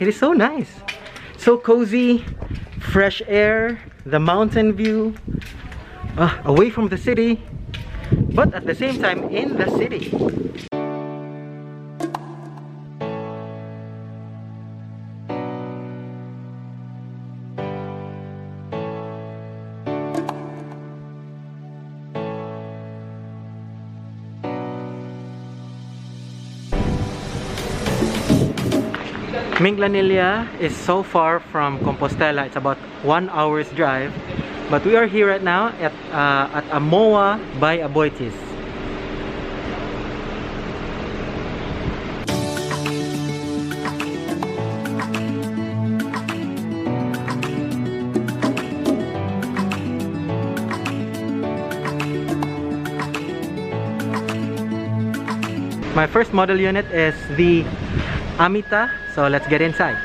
It is so nice. So cozy, fresh air, the mountain view, away from the city, but at the same time in the city. Minglanilla is so far from Compostela. It's about 1 hour's drive, but we are here right now at Amoa by Aboitiz. My first model unit is the Amita, so let's get inside.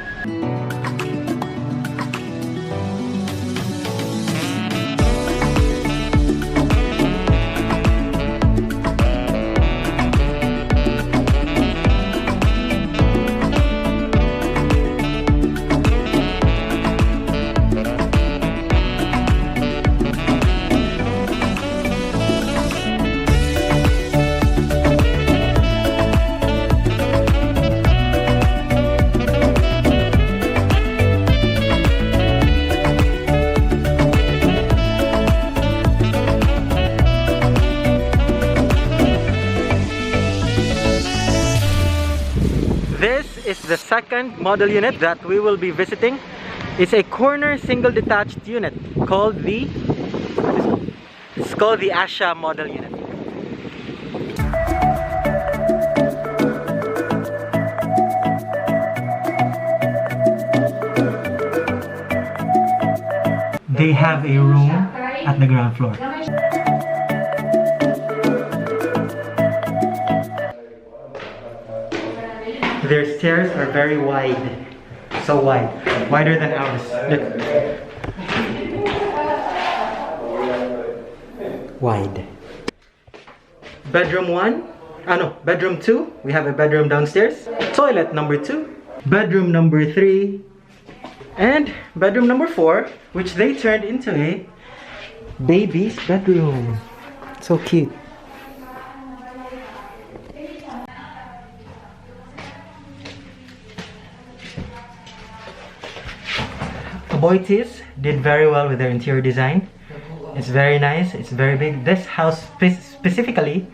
This is the second model unit that we will be visiting. It's a corner single detached unit called the Asha model unit. They have a room at the ground floor. Their stairs are very wide. So wide. Wider than ours. Look. Wide. Bedroom 1. Bedroom 2. We have a bedroom downstairs. Toilet number 2. Bedroom number 3. And bedroom number 4, which they turned into a baby's bedroom. So cute. Aboitiz did very well with their interior design. It's very nice, it's very big. This house specifically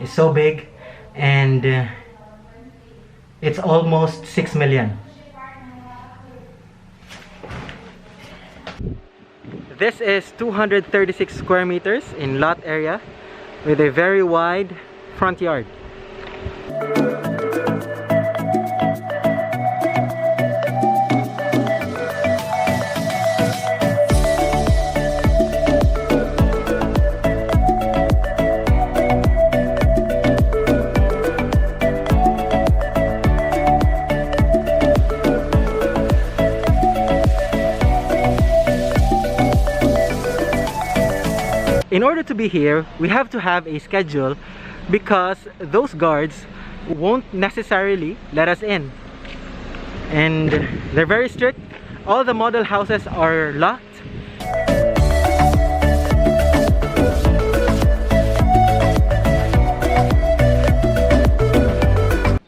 is so big, and it's almost 6 million. This is 236 square meters in lot area with a very wide front yard. In order to be here, we have to have a schedule because those guards won't necessarily let us in. And they're very strict. All the model houses are locked.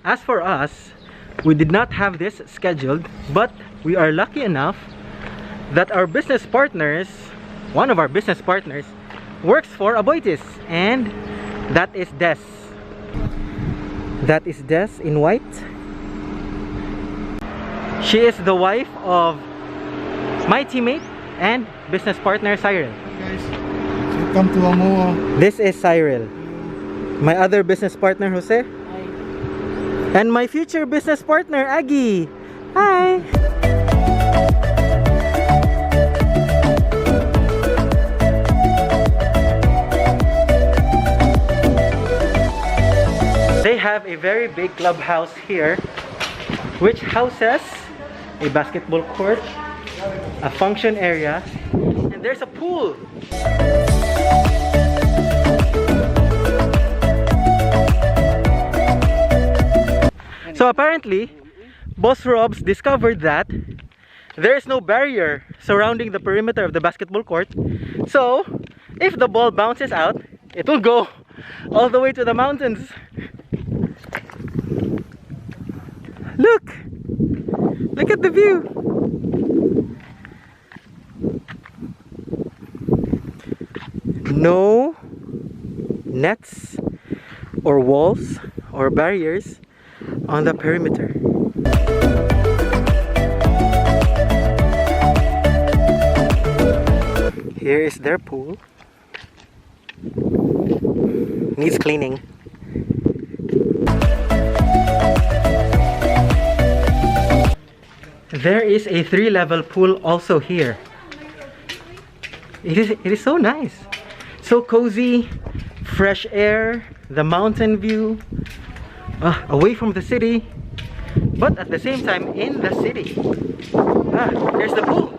As for us, we did not have this scheduled, but we are lucky enough that our business partners, one of our business partners, works for Aboitiz, and that is Des. That is Des in white. She is the wife of my teammate and business partner Cyril. Hi guys, welcome to Amoa. This is Cyril, my other business partner Jose. Hi. And my future business partner Aggie. Hi. They have a very big clubhouse here, which houses a basketball court, a function area, and there's a pool. So apparently, Boss Robs discovered that there is no barrier surrounding the perimeter of the basketball court. So, if the ball bounces out, it will go all the way to the mountains. Look! Look at the view! No nets or walls or barriers on the perimeter. Here is their pool. Needs cleaning. There is a 3-level pool also here. It is so nice. So cozy, fresh air, the mountain view, away from the city, but at the same time in the city. There's the pool.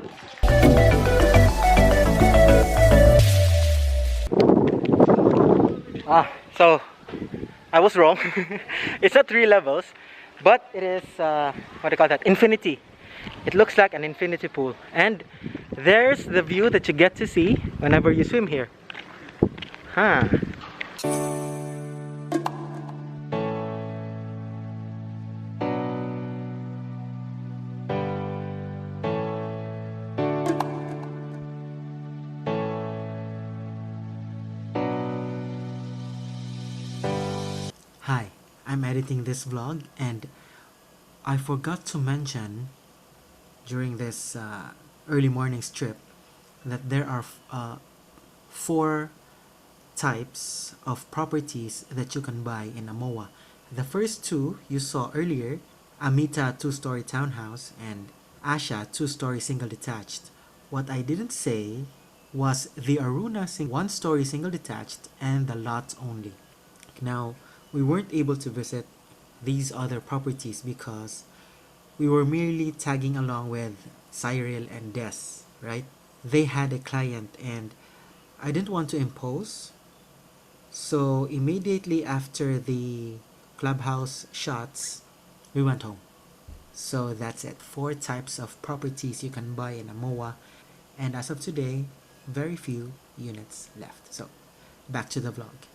So I was wrong. It's not 3 levels, but it is what do you call that? Infinity. It looks like an infinity pool, and there's the view that you get to see whenever you swim here. Hi, I'm editing this vlog, and I forgot to mention during this early morning trip that there are 4 types of properties that you can buy in Amoa. The first 2 you saw earlier, Amita 2-story townhouse and Asha 2-story single detached. What I didn't say was the Aruna 1-story single detached and the lot only. Now, we weren't able to visit these other properties because we were merely tagging along with Cyril and Des, right? They had a client and I didn't want to impose. So immediately after the clubhouse shots, we went home. So that's it. 4 types of properties you can buy in Amoa. And as of today, very few units left. So back to the vlog.